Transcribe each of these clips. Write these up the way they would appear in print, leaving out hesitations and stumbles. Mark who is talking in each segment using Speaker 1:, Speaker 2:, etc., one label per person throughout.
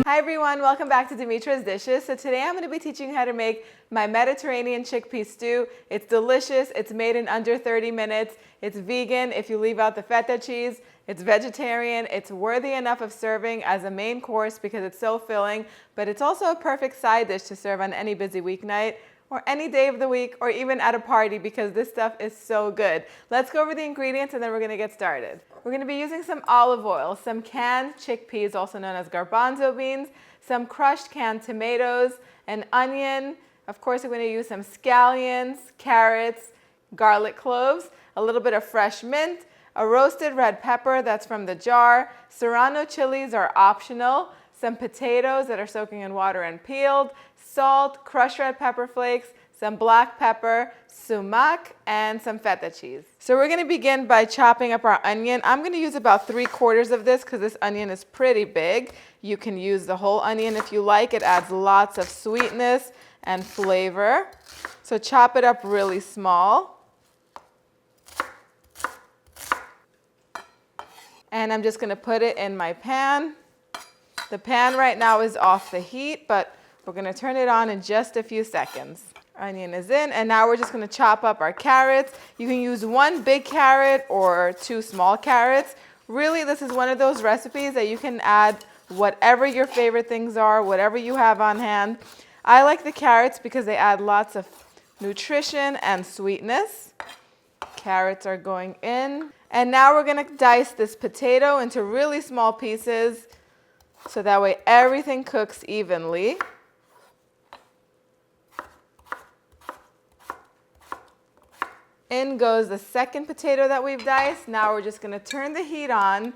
Speaker 1: Hi everyone, welcome back to Dimitra's Dishes. So today I'm going to be teaching you how to make my Mediterranean chickpea stew. It's delicious, it's made in under 30 minutes, it's vegan if you leave out the feta cheese, it's vegetarian, it's worthy enough of serving as a main course because it's so filling, but it's also a perfect side dish to serve on any busy weeknight or any day of the week or even at a party because this stuff is so good. Let's go over the ingredients and then we're going to get started. We're going to be using some olive oil, some canned chickpeas, also known as garbanzo beans, some crushed canned tomatoes, an onion. Of course, we're going to use some scallions, carrots, garlic cloves, a little bit of fresh mint, a roasted red pepper that's from the jar. Serrano chilies are optional, some potatoes that are soaking in water and peeled, salt, crushed red pepper flakes, some black pepper, sumac, and some feta cheese. So we're going to begin by chopping up our onion. I'm going to use about 3/4 of this because this onion is pretty big. You can use the whole onion if you like. It adds lots of sweetness and flavor. So chop it up really small. And I'm just going to put it in my pan. The pan right now is off the heat, but we're going to turn it on in just a few seconds. Onion is in, and now we're just going to chop up our carrots. You can use 1 big carrot or 2 small carrots. Really, this is one of those recipes that you can add whatever your favorite things are, whatever you have on hand. I like the carrots because they add lots of nutrition and sweetness. Carrots are going in. And now we're going to dice this potato into really small pieces so that way everything cooks evenly. In goes the second potato that we've diced. Now we're just going to turn the heat on,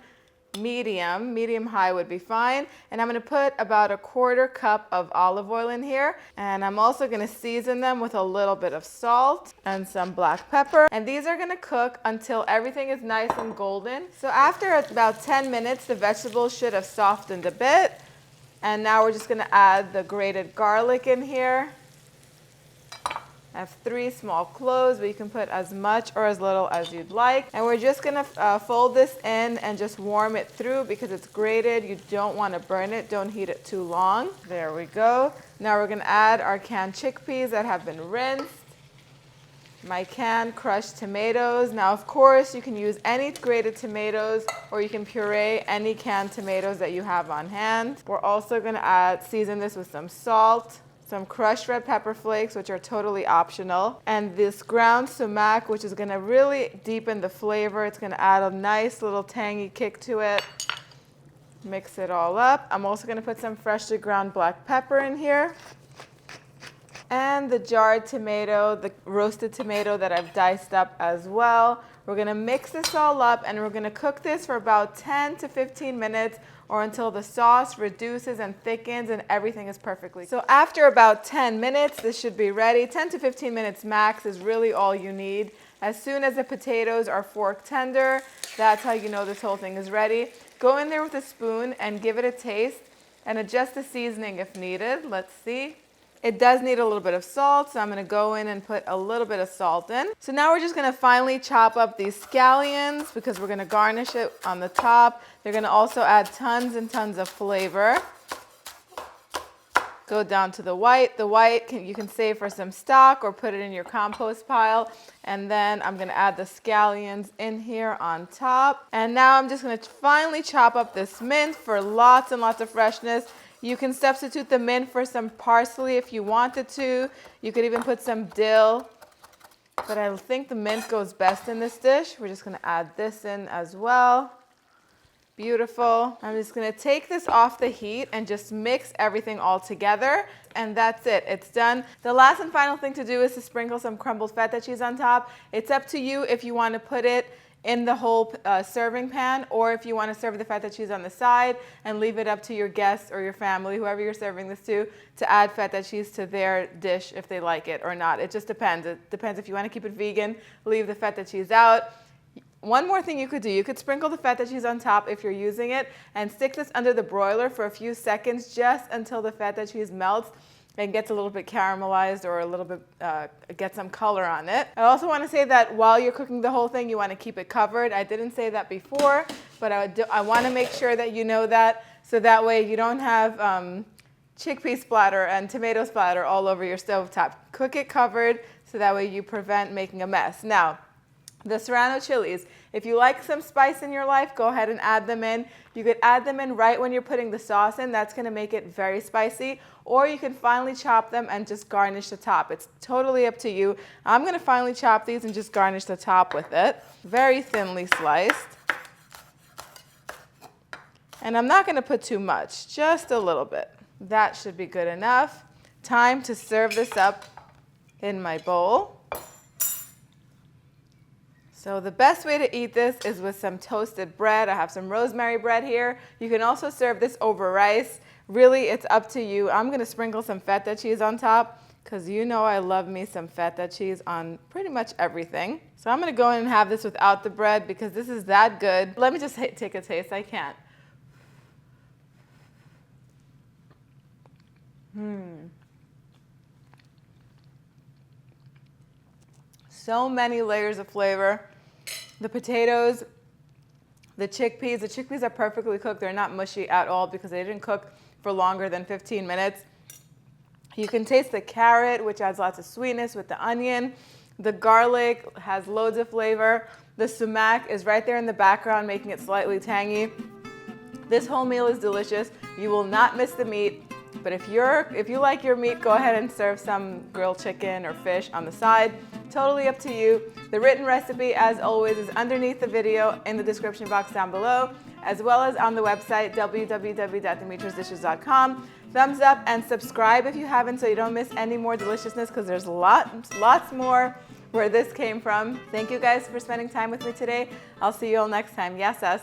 Speaker 1: medium high would be fine. And I'm going to put about 1/4 cup of olive oil in here. And I'm also going to season them with a little bit of salt and some black pepper. And these are going to cook until everything is nice and golden. So after about 10 minutes, the vegetables should have softened a bit. And now we're just going to add the grated garlic in here. I have 3 small cloves, but you can put as much or as little as you'd like. And we're just going to fold this in and just warm it through because it's grated. You don't want to burn it. Don't heat it too long. There we go. Now we're going to add our canned chickpeas that have been rinsed. My canned crushed tomatoes. Now, of course, you can use any grated tomatoes or you can puree any canned tomatoes that you have on hand. We're also going to season this with some salt, some crushed red pepper flakes, which are totally optional, and this ground sumac, which is going to really deepen the flavor. It's going to add a nice little tangy kick to it. Mix it all up. I'm also going to put some freshly ground black pepper in here. And the jarred tomato, the roasted tomato that I've diced up as well. We're going to mix this all up and we're going to cook this for about 10 to 15 minutes or until the sauce reduces and thickens and everything is perfectly cooked. So after about 10 minutes, this should be ready. 10 to 15 minutes max is really all you need. As soon as the potatoes are fork tender, that's how you know this whole thing is ready. Go in there with a spoon and give it a taste and adjust the seasoning if needed. Let's see. It does need a little bit of salt, so I'm going to go in and put a little bit of salt in. So now we're just going to finally chop up these scallions because we're going to garnish it on the top. They're going to also add tons and tons of flavor. Go down to the white. The white you can save for some stock or put it in your compost pile. And then I'm going to add the scallions in here on top. And now I'm just going to finally chop up this mint for lots and lots of freshness. You can substitute the mint for some parsley if you wanted to. You could even put some dill. But I think the mint goes best in this dish. We're just going to add this in as well. Beautiful. I'm just going to take this off the heat and just mix everything all together. And that's it. It's done. The last and final thing to do is to sprinkle some crumbled feta cheese on top. It's up to you if you want to put it in the whole serving pan or if you want to serve the feta cheese on the side and leave it up to your guests or your family, whoever you're serving this to add feta cheese to their dish if they like it or not. It just depends. It depends if you want to keep it vegan, leave the feta cheese out. One more thing you could do, you could sprinkle the feta cheese on top if you're using it and stick this under the broiler for a few seconds just until the feta cheese melts. and gets a little bit caramelized or a little bit, get some color on it. I also want to say that while you're cooking the whole thing, you want to keep it covered. I didn't say that before, but I want to make sure that you know that, so that way you don't have chickpea splatter and tomato splatter all over your stovetop. Cook it covered so that way you prevent making a mess. Now, the serrano chilies, if you like some spice in your life, go ahead and add them in. You could add them in right when you're putting the sauce in. That's going to make it very spicy. Or you can finely chop them and just garnish the top. It's totally up to you. I'm going to finely chop these and just garnish the top with it. Very thinly sliced. And I'm not going to put too much, just a little bit. That should be good enough. Time to serve this up in my bowl. So the best way to eat this is with some toasted bread. I have some rosemary bread here. You can also serve this over rice. Really, it's up to you. I'm going to sprinkle some feta cheese on top because you know I love me some feta cheese on pretty much everything. So I'm going to go in and have this without the bread because this is that good. Let me just take a taste. I can't. So many layers of flavor. The potatoes, the chickpeas are perfectly cooked. They're not mushy at all because they didn't cook for longer than 15 minutes. You can taste the carrot, which adds lots of sweetness with the onion. The garlic has loads of flavor. The sumac is right there in the background, making it slightly tangy. This whole meal is delicious. You will not miss the meat. But if you like your meat, go ahead and serve some grilled chicken or fish on the side. Totally up to you. The written recipe, as always, is underneath the video in the description box down below, as well as on the website, www.dimitrasdishes.com. Thumbs up and subscribe if you haven't so you don't miss any more deliciousness because there's lots more where this came from. Thank you guys for spending time with me today. I'll see you all next time. Yes, us.